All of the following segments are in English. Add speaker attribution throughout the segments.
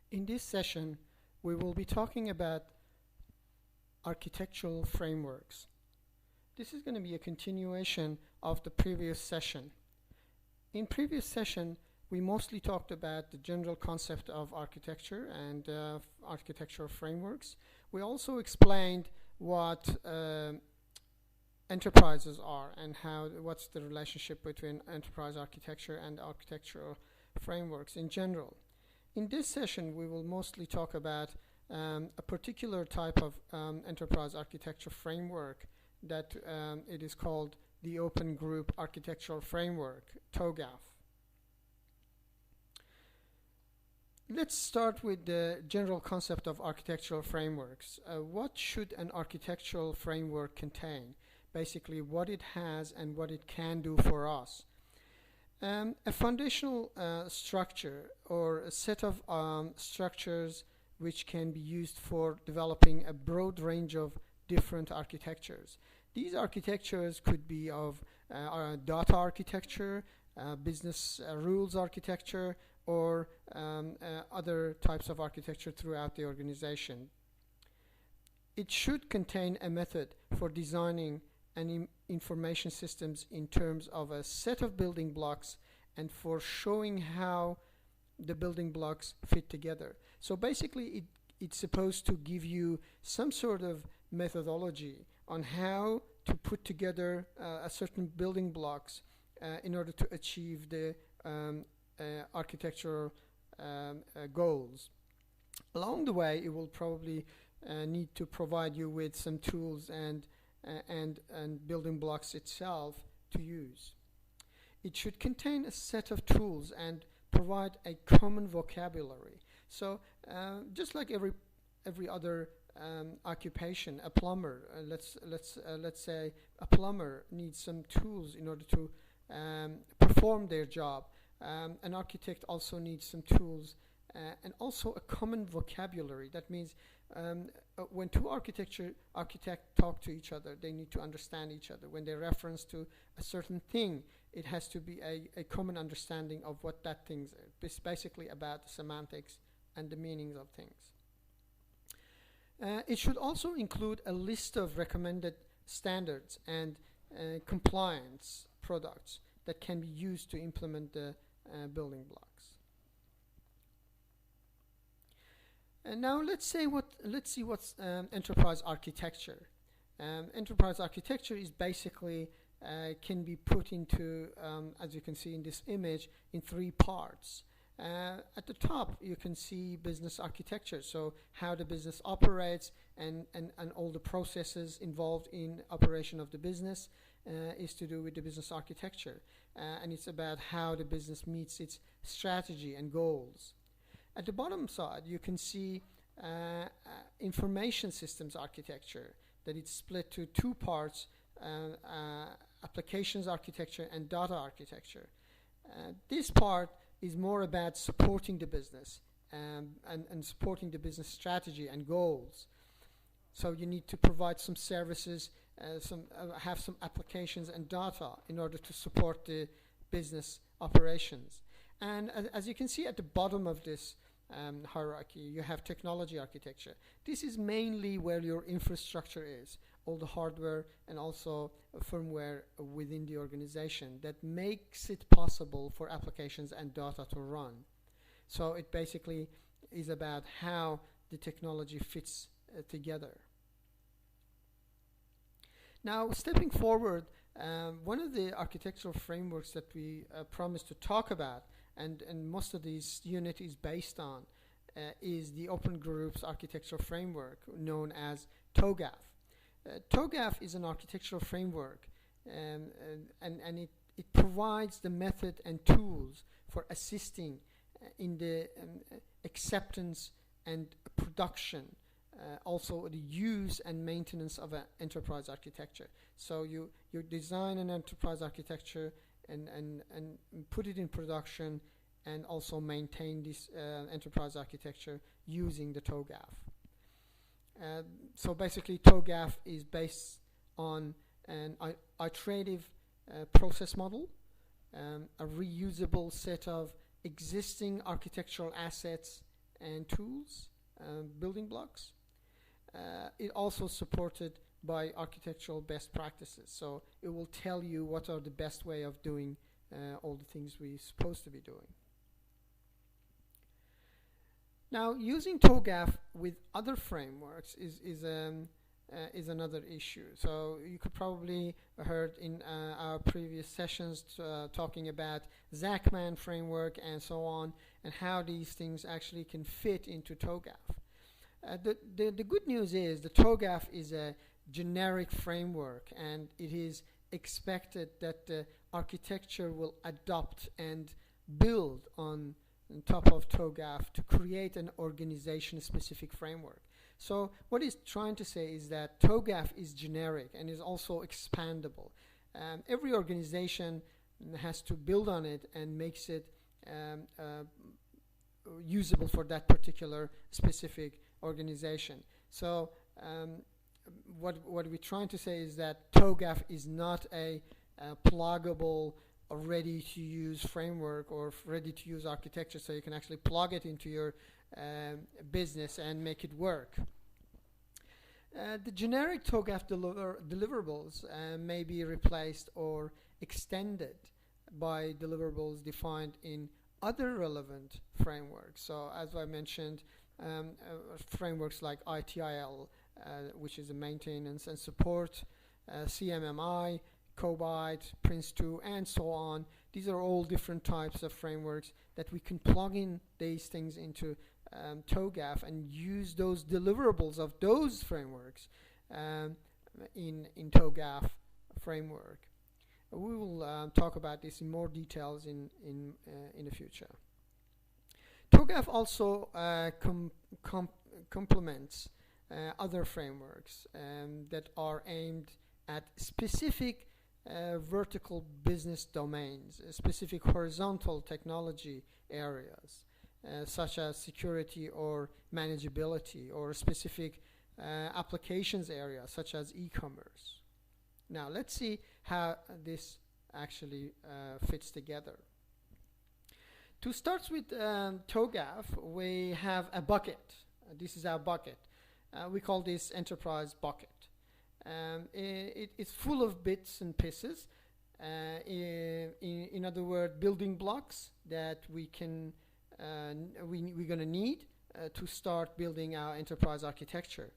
Speaker 1: In this session, we will be talking about architectural frameworks. This is going to be a continuation of the previous session. In previous session, we mostly talked about the general concept of architecture and architectural frameworks. We also explained what enterprises are and what's the relationship between enterprise architecture and architectural frameworks in general. In this session, we will mostly talk about a particular type of enterprise architecture framework that it is called the Open Group Architectural Framework, TOGAF. Let's start with the general concept of architectural frameworks. What should an architectural framework contain? Basically, what it has and what it can do for us. A foundational structure or a set of structures which can be used for developing a broad range of different architectures. These architectures could be of data architecture, business rules architecture, or other types of architecture throughout the organization. It should contain a method for designing and information systems in terms of a set of building blocks and for showing how the building blocks fit together. So basically it's supposed to give you some sort of methodology on how to put together a certain building blocks in order to achieve the architectural goals. Along the way, it will probably need to provide you with some tools and building blocks itself to use. It should contain a set of tools and provide a common vocabulary. So just like every other occupation, a plumber, let's say a plumber needs some tools in order to perform their job. An architect also needs some tools and also a common vocabulary. That means when two architects talk to each other, they need to understand each other. When they reference to a certain thing, it has to be a common understanding of what that thing is. It's basically about the semantics and the meanings of things. It should also include a list of recommended standards and compliance products that can be used to implement the building blocks. And now let's see what's enterprise architecture. Enterprise architecture is basically can be put into, as you can see in this image, in three parts. At the top, you can see business architecture, so how the business operates and all the processes involved in operation of the business is to do with the business architecture. And it's about how the business meets its strategy and goals. At the bottom side, you can see information systems architecture, that it's split to two parts, applications architecture and data architecture. This part is more about supporting the business and supporting the business strategy and goals. So you need to provide some services, have some applications and data in order to support the business operations. And as you can see at the bottom of this hierarchy, you have technology architecture. This is mainly where your infrastructure is, all the hardware and also firmware within the organization that makes it possible for applications and data to run. So it basically is about how the technology fits together. Now, stepping forward, one of the architectural frameworks that we promised to talk about, and most of this unit is based on, is the Open Groups Architectural Framework, known as TOGAF. TOGAF is an architectural framework, and it provides the method and tools for assisting in the acceptance and production, also the use and maintenance of an enterprise architecture. So you design an enterprise architecture and put it in production and also maintain this enterprise architecture using the TOGAF. So basically TOGAF is based on an iterative process model, a reusable set of existing architectural assets and tools, building blocks. It also supported by architectural best practices. So it will tell you what are the best way of doing all the things we're supposed to be doing. Now, using TOGAF with other frameworks is another issue. So you could probably heard in our previous sessions talking about Zachman framework and so on, and how these things actually can fit into TOGAF. The good news is the TOGAF is a generic framework, and it is expected that the architecture will adopt and build on top of TOGAF to create an organization-specific framework. So what it's trying to say is that TOGAF is generic and is also expandable. Every organization has to build on it and makes it usable for that particular specific organization. So what we're trying to say is that TOGAF is not a pluggable or ready-to-use framework or ready-to-use architecture, so you can actually plug it into your business and make it work. The generic TOGAF deliverables may be replaced or extended by deliverables defined in other relevant frameworks. So as I mentioned, frameworks like ITIL, which is a maintenance and support, CMMI, COBITE, Prince2, and so on. These are all different types of frameworks that we can plug in these things into TOGAF and use those deliverables of those frameworks in TOGAF framework. We will talk about this in more details in the future. TOGAF also complements other frameworks that are aimed at specific vertical business domains, specific horizontal technology areas, such as security or manageability, or specific applications areas such as e-commerce. Now let's see how this actually fits together. To start with TOGAF, we have a bucket. This is our bucket. We call this enterprise bucket. It's full of bits and pieces. In other words, building blocks that we're going to need to start building our enterprise architecture.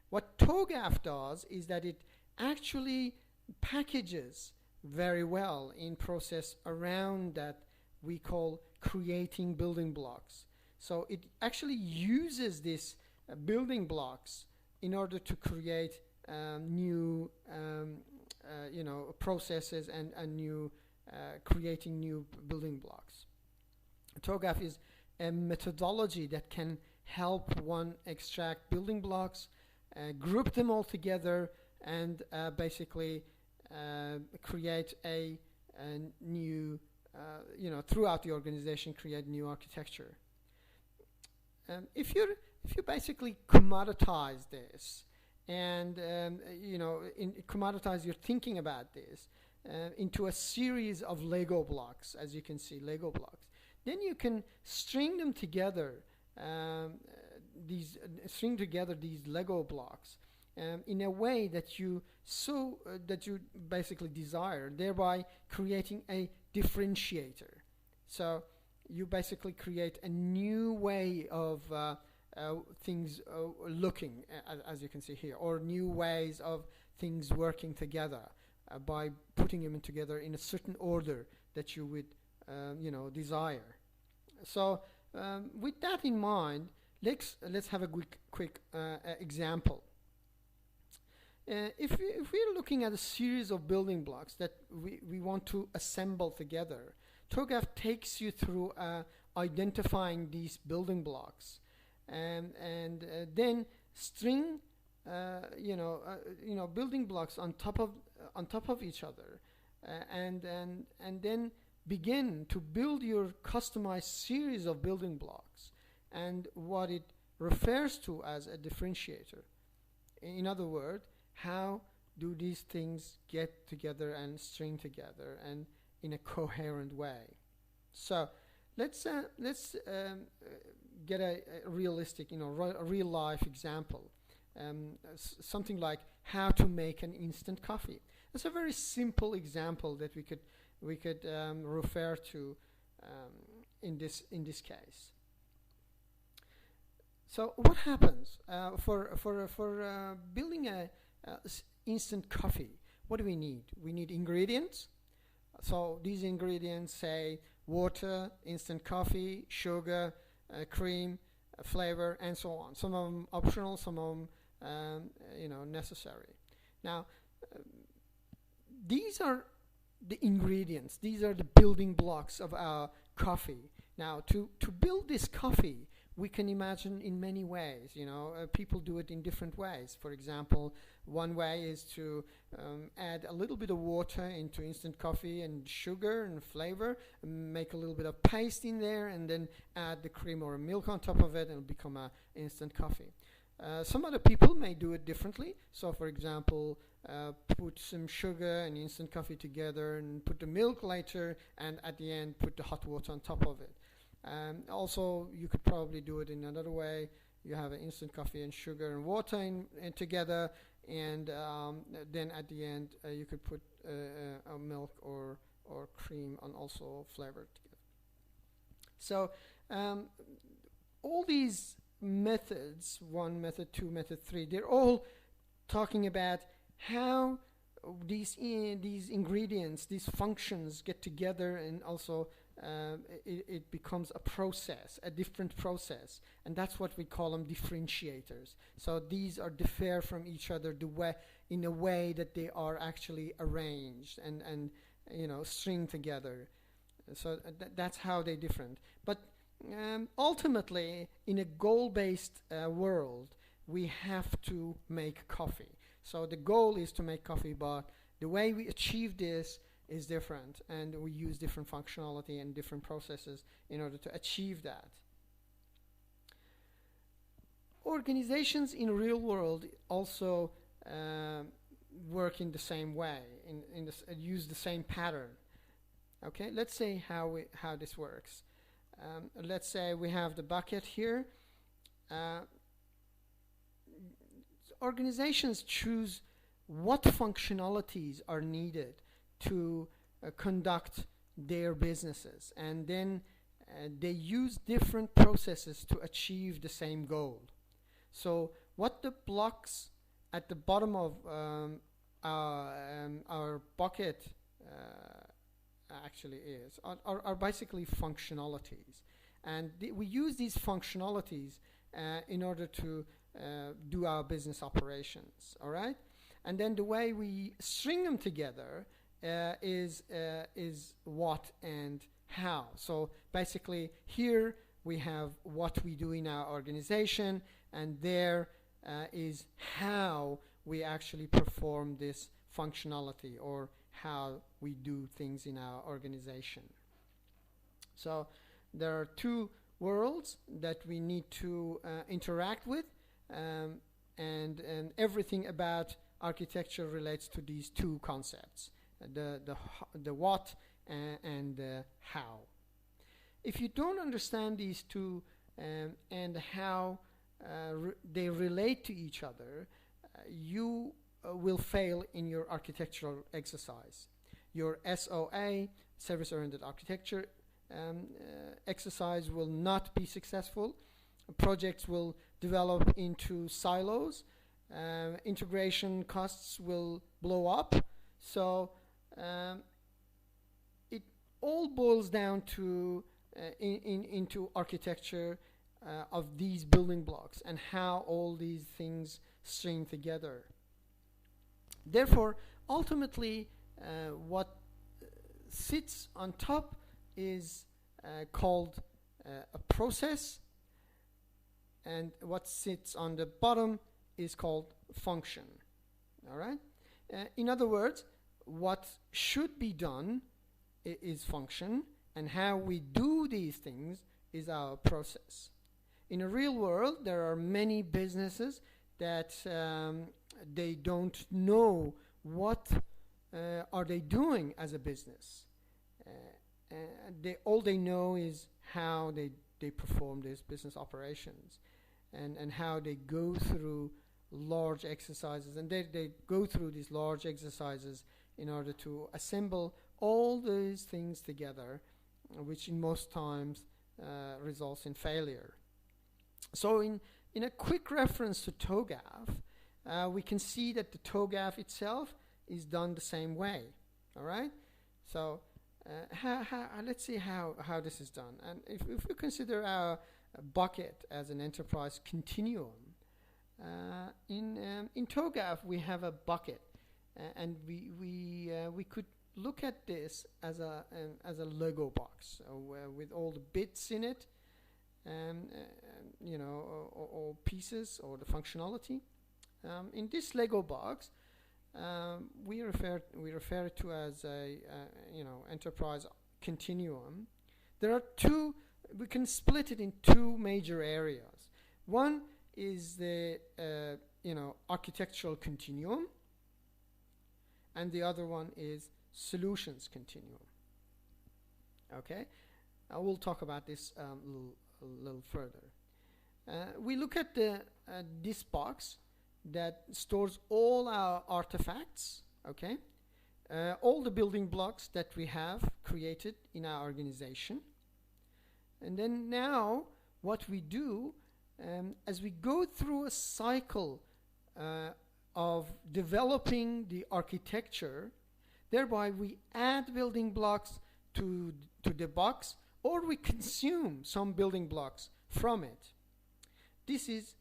Speaker 1: What TOGAF does is that it actually packages very well in process around that we call creating building blocks. So it actually uses these building blocks in order to create new processes and new creating new building blocks. TOGAF is a methodology that can help one extract building blocks, group them all together, and basically create a new throughout the organization, create new architecture. If you basically commoditize this and commoditize your thinking about this into a series of Lego blocks, as you can see, Lego blocks, then you can string them together. These Lego blocks in a way that you basically desire, thereby creating a differentiator. So you basically create a new way of things looking, as you can see here, or new ways of things working together by putting them together in a certain order that you would desire. So with that in mind, let's have a quick example. If we're looking at a series of building blocks that we want to assemble together, TOGAF takes you through identifying these building blocks and then string building blocks on top of each other, and then begin to build your customized series of building blocks and what it refers to as a differentiator. In other words, how do these things get together and string together and in a coherent way? So let's get a realistic, a real life example. Something like how to make an instant coffee. It's a very simple example that we could refer to in this case. So what happens for building a instant coffee? What do we need? We need ingredients. So these ingredients say water, instant coffee, sugar, cream, flavor, and so on. Some of them optional, some of them necessary. Now, these are the ingredients. These are the building blocks of our coffee. Now, to build this coffee, we can imagine in many ways. People do it in different ways. For example, one way is to add a little bit of water into instant coffee and sugar and flavor, and make a little bit of paste in there, and then add the cream or milk on top of it, and it'll become an instant coffee. Some other people may do it differently. So, for example, put some sugar and instant coffee together and put the milk later, and at the end put the hot water on top of it. Also, you could probably do it in another way. You have an instant coffee and sugar and water in together, and then at the end you could put a milk or cream and also flavor together. So all these methods, 1 method, 2 method, 3, they're all talking about how these ingredients, these functions get together, and also it becomes a process, a different process, and that's what we call them differentiators. So these are differ from each other in a way that they are actually arranged and string together. So that's how they're different. But ultimately, in a goal-based world, we have to make coffee. So the goal is to make coffee, but the way we achieve this is different, and we use different functionality and different processes in order to achieve that. Organizations in real world also work in the same way, use the same pattern. Okay, let's say how this works. Let's say we have the bucket here. Organizations choose what functionalities are needed to conduct their businesses, and then they use different processes to achieve the same goal. So what the blocks at the bottom of our bucket actually are basically functionalities, and we use these functionalities in order to do our business operations. All right, and then the way we string them together is what and how. So basically, here we have what we do in our organization, and there is how we actually perform this functionality, or how we do things in our organization. So there are two worlds that we need to interact with, and everything about architecture relates to these two concepts, the what and the how. If you don't understand these two and how they relate to each other, you will fail in your architectural exercise. Your SOA, service-oriented architecture exercise, will not be successful. Projects will develop into silos. Integration costs will blow up. So it all boils down to into architecture of these building blocks and how all these things string together. Therefore, ultimately, what sits on top is called a process, and what sits on the bottom is called function. All right? In other words, what should be done is function, and how we do these things is our process. In a real world, there are many businesses that they don't know what are they doing as a business. All they know is how they they perform these business operations, and how they go through large exercises, and they go through these large exercises in order to assemble all these things together, which in most times results in failure. So in a quick reference to TOGAF, we can see that the TOGAF itself is done the same way. All right. So let's see how this is done. And if we consider our bucket as an enterprise continuum, in TOGAF we have a bucket, and we could look at this as a Lego box with all the bits in it, you know, or pieces, or the functionality. In this Lego box, we refer to as a you know, enterprise continuum. There are two. We can split it in two major areas. One is the you know, architectural continuum, and the other one is solutions continuum. Okay, I will talk about this a little further. We look at this box that stores all our artifacts, okay, all the building blocks that we have created in our organization. And then now what we do, as we go through a cycle of developing the architecture, thereby we add building blocks to the box, or we consume some building blocks from it. This is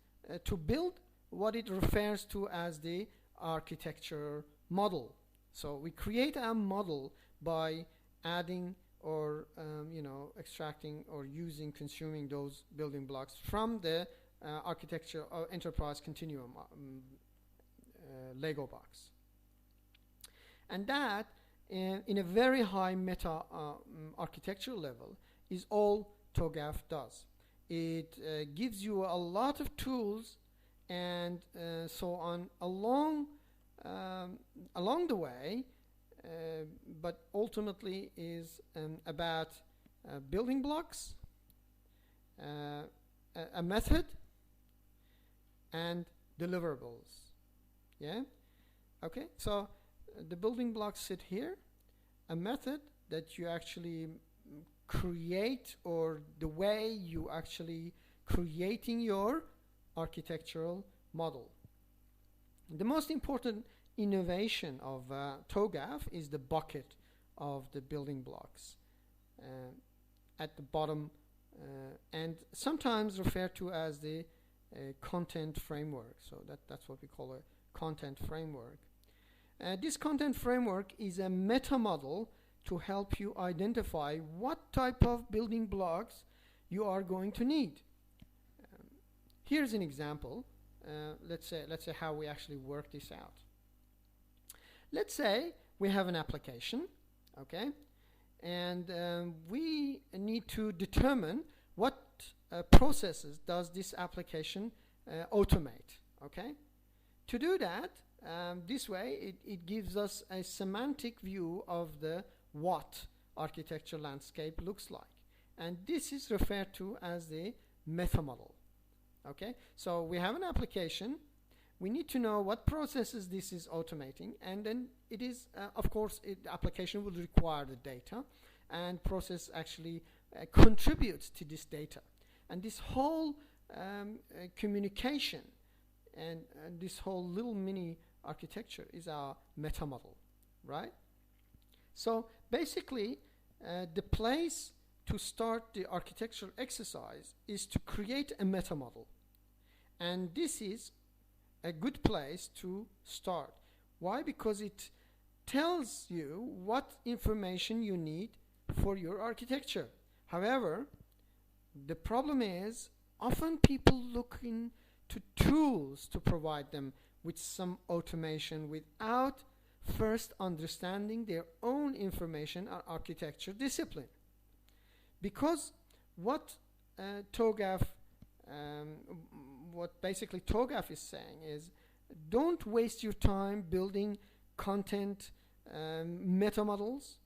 Speaker 1: to build what it refers to as the architecture model. So we create a model by adding or you know, extracting or consuming those building blocks from the architecture or enterprise continuum Lego box. And that, in a very high meta architectural level, is all TOGAF does. It gives you a lot of tools and so on along the way, but ultimately is about building blocks, a method, and deliverables. Yeah. Okay. So the building blocks sit here, a method that you actually create, or the way you actually creating your architectural model. The most important innovation of TOGAF is the bucket of the building blocks at the bottom, and sometimes referred to as the content framework. So that's what we call a content framework. This content framework is a meta model to help you identify what type of building blocks you are going to need. Here's an example. Let's say how we actually work this out. Let's say we have an application, okay, and we need to determine what processes does this application automate. Okay, to do that, this way it gives us a semantic view of the what architecture landscape looks like, and this is referred to as the meta model. Okay, so we have an application, we need to know what processes this is automating, and then it is of course the application will require the data, and process actually contributes to this data, and this whole communication and this whole little mini architecture is our meta model, right? So basically the place to start the architectural exercise is to create a meta model, and this is a good place to start. Why? Because it tells you what information you need for your architecture. However, the problem is often people look into tools to provide them with some automation without first understanding their own information or architecture discipline. Because what basically TOGAF is saying is, don't waste your time building content meta models.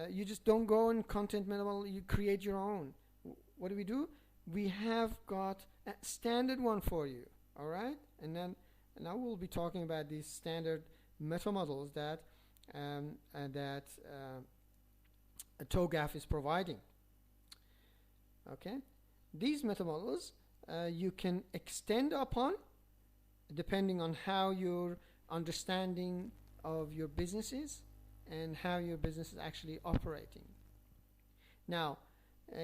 Speaker 1: You just don't go in content meta model, you create your own. what do? We have got a standard one for you, all right? And then now we'll be talking about these standard meta models that TOGAF is providing. Okay, these meta models you can extend upon depending on how your understanding of your business is and how your business is actually operating. Now,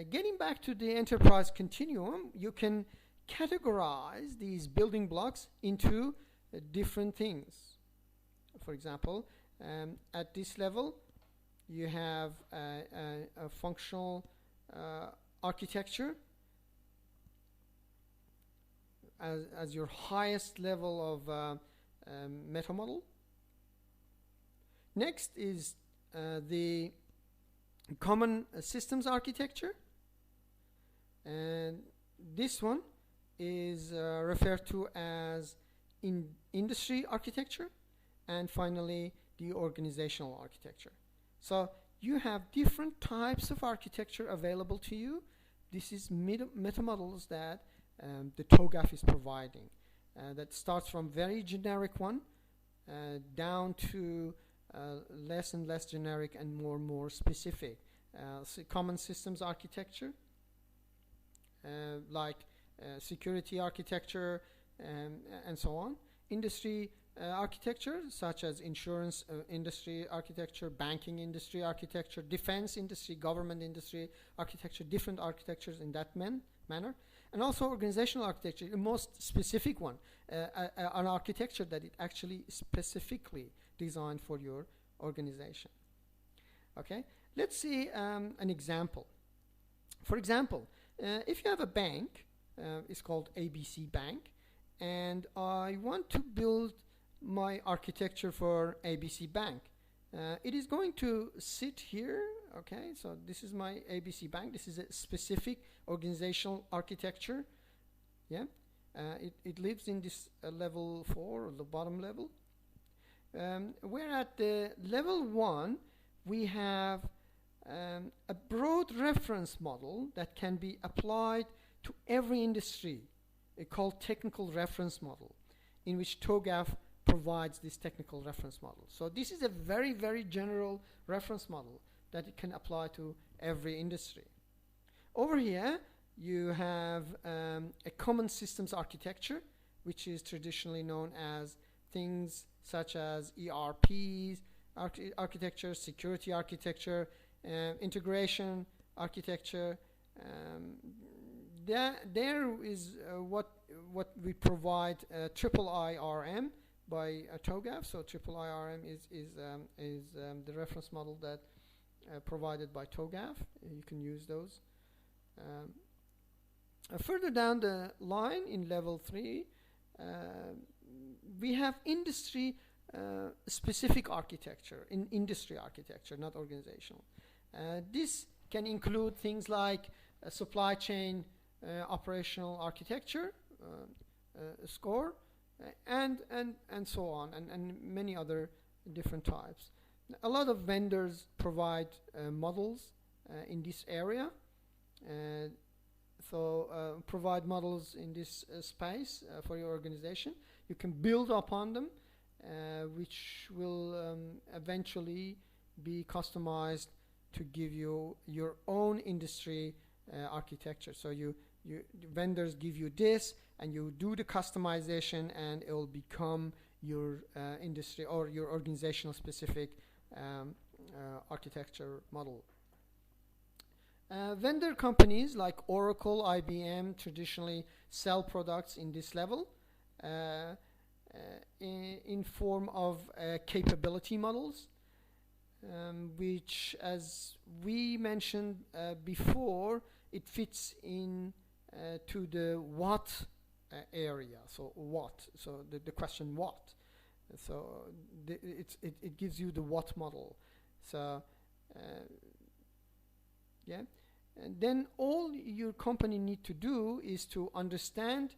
Speaker 1: getting back to the enterprise continuum, you can categorize these building blocks into different things. For example, at this level, you have a functional architecture as your highest level of meta model. Next is the common systems architecture, and this one is referred to as industry architecture, and finally the organizational architecture. So you have different types of architecture available to you. This is meta models that the TOGAF is providing, that starts from very generic one down to less and less generic and more specific. Common systems architecture, like security architecture and so on. Industry architecture, such as insurance industry architecture, banking industry architecture, defense industry, government industry architecture, different architectures in that manner. And also organizational architecture, the most specific one, an architecture that it actually specifically designed for your organization. Okay, let's see an example. For example, if you have a bank, it's called ABC Bank, and I want to build my architecture for ABC Bank. It is going to sit here. Okay, so this is my ABC Bank. This is a specific organizational architecture. Yeah, it lives in this level 4, or the bottom level. Where at the level 1 we have a broad reference model that can be applied to every industry, called technical reference model, in which TOGAF provides this technical reference model. So this is a very general reference model that it can apply to every industry. Over here you have a common systems architecture, which is traditionally known as things such as ERPs, architecture, security architecture, integration architecture. There is what we provide, triple IRM by TOGAF. So triple IRM is the reference model that provided by TOGAF. You can use those. Further down the line in level 3, we have industry specific architecture, in industry architecture, not organizational. This can include things like supply chain operational architecture, SCORE, and so on, and many other different types. A lot of vendors provide models in this area, so provide models in this space for your organization. You can build upon them, which will eventually be customized to give you your own industry architecture. So vendors give you this, and you do the customization, and it will become your industry or your organizational specific architecture model. Vendor companies like Oracle, IBM traditionally sell products in this level in form of capability models, which, as we mentioned before, it fits in to the what area. So what? So the question what? So it gives you the what model. So yeah, and then all your company need to do is to understand.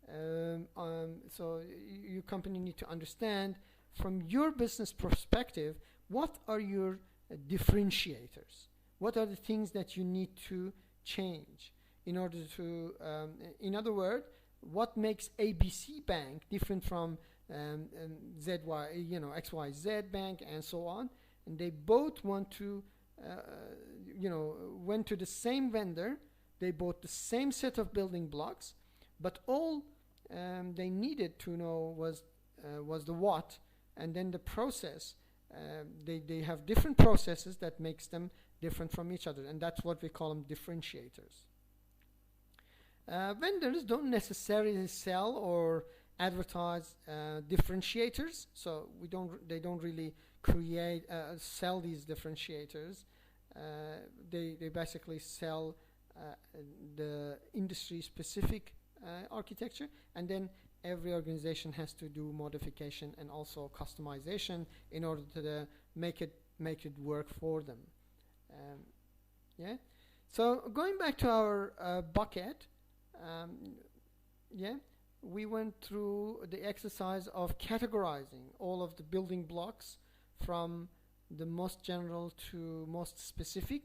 Speaker 1: So your company need to understand from your business perspective, what are your differentiators? What are the things that you need to change in order to, in other words, what makes ABC Bank different from ZY, XYZ Bank and so on. And they both want to, went to the same vendor. They bought the same set of building blocks, but all they needed to know was the what, and then the process. They have different processes that makes them different from each other, and that's what we call them differentiators. Vendors don't necessarily sell or advertise differentiators, so they don't really create sell these differentiators. They basically sell the industry specific architecture, and then every organization has to do modification and also customization in order to make it work for them. Yeah. So going back to our bucket, we went through the exercise of categorizing all of the building blocks from the most general to most specific.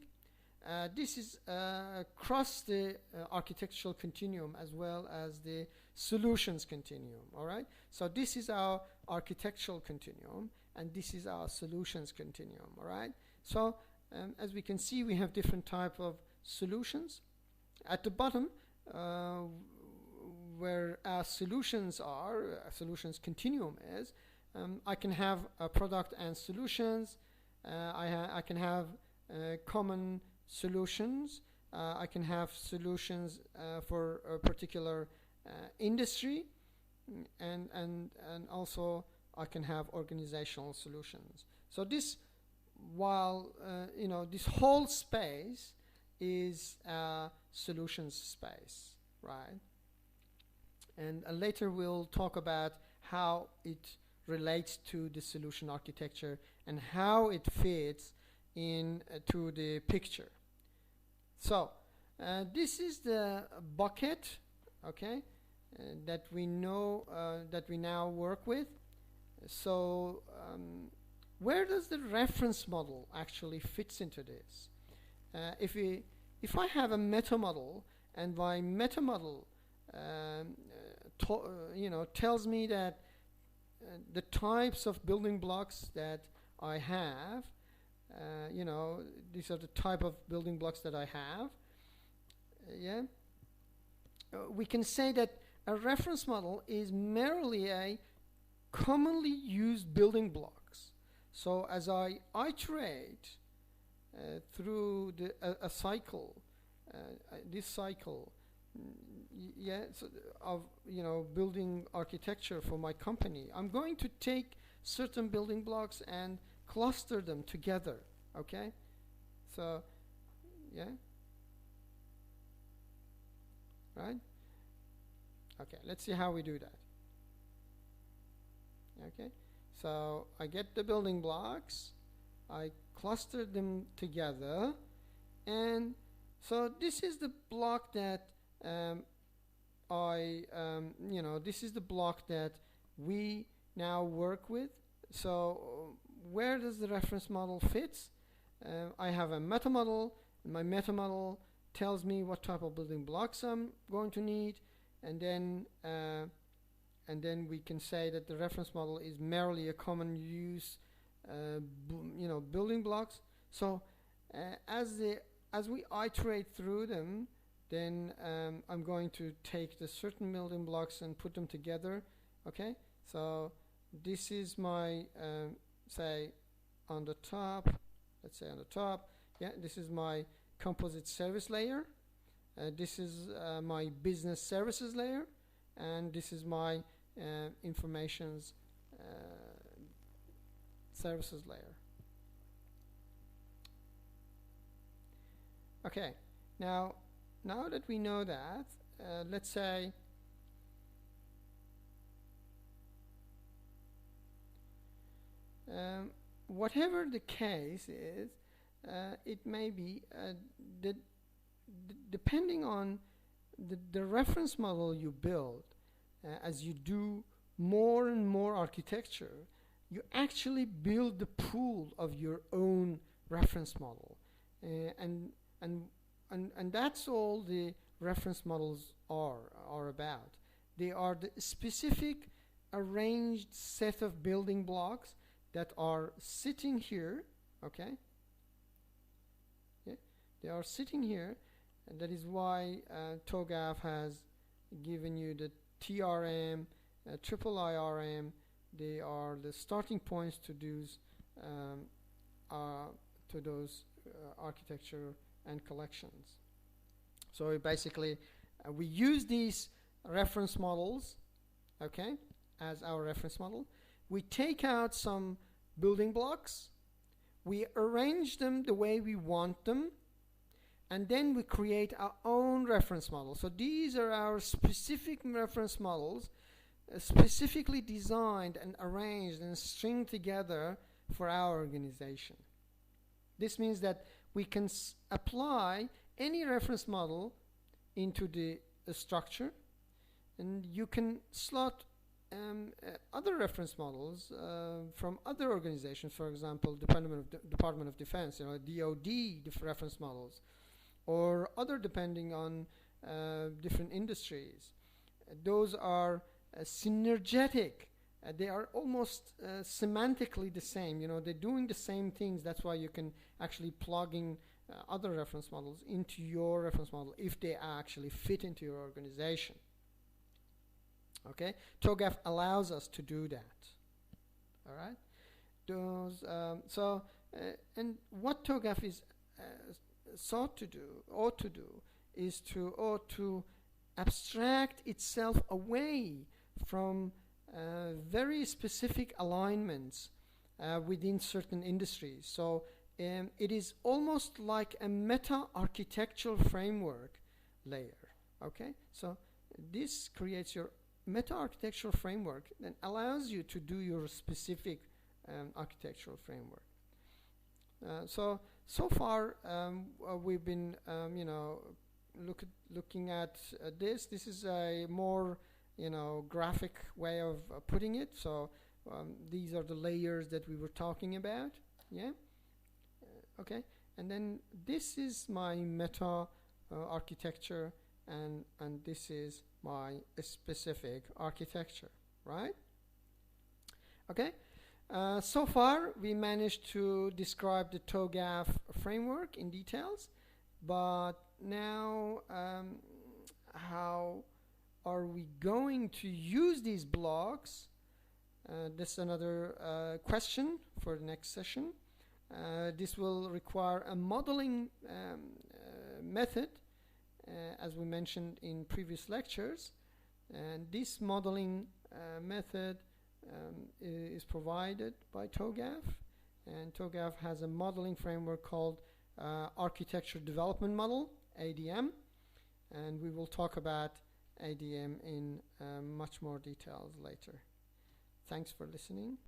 Speaker 1: This is across the architectural continuum as well as the solutions continuum. All right. So this is our architectural continuum, and this is our solutions continuum. All right. So as we can see, we have different type of solutions. At the bottom, where our solutions continuum is, I can have a product and solutions. I can have common solutions. I can have solutions for a particular industry, and also I can have organizational solutions. So this, while this whole space is a solutions space, right? And later we'll talk about how it relates to the solution architecture and how it fits in to the picture. So this is the bucket, okay, that we know that we now work with. So where does the reference model actually fits into this? If I have a meta model, and my meta model tells me that the types of building blocks that I have, these are the type of building blocks that I have. We can say that a reference model is merely a commonly used building blocks. So as I iterate through a cycle, this cycle, so of building architecture for my company, I'm going to take certain building blocks and cluster them together. Okay, so right. Okay, let's see how we do that. Okay, so I get the building blocks, I cluster them together, and so this is the block that this is the block that we now work with. So where does the reference model fit? I have a meta model. My meta model tells me what type of building blocks I'm going to need, and then we can say that the reference model is merely a common use building blocks. So as we iterate through them, then I'm going to take the certain building blocks and put them together. Okay, so this is my say on the top, let's say on the top, this is my composite service layer, this is my business services layer, and this is my informations services layer. Okay, now that we know that, let's say whatever the case is, it may be depending on the reference model you build. As you do more and more architecture, you actually build the pool of your own reference model, and that's all the reference models are about. They are the specific arranged set of building blocks that are sitting here, okay? Yeah, they are sitting here, and that is why TOGAF has given you the TRM, triple IRM. They are the starting points to those architecture and collections. So basically, we use these reference models, okay, as our reference model. We take out some building blocks, we arrange them the way we want them, and then we create our own reference model. So these are our specific reference models, specifically designed and arranged and stringed together for our organization. This means that we can apply any reference model into the structure, and you can slot other reference models from other organizations, for example, Department of Defense, DoD reference models, or other depending on different industries. Those are synergetic. They are almost semantically the same. They're doing the same things. That's why you can actually plug in other reference models into your reference model if they actually fit into your organization. Okay, TOGAF allows us to do that. All right. And what TOGAF is ought to do, is to abstract itself away from very specific alignments within certain industries. So it is almost like a meta-architectural framework layer. Okay, so this creates your meta-architectural framework and allows you to do your specific architectural framework. So far we've been looking at this. This is a more graphic way of putting it. So these are the layers that we were talking about. Yeah. Okay. And then this is my meta architecture, and this is my specific architecture, right? Okay. So far we managed to describe the TOGAF framework in details, but now how are we going to use these blocks? This is another question for the next session. This will require a modeling method, as we mentioned in previous lectures, and this modeling method is provided by TOGAF, and TOGAF has a modeling framework called Architecture Development Model, ADM, and we will talk about ADM in much more details later. Thanks for listening.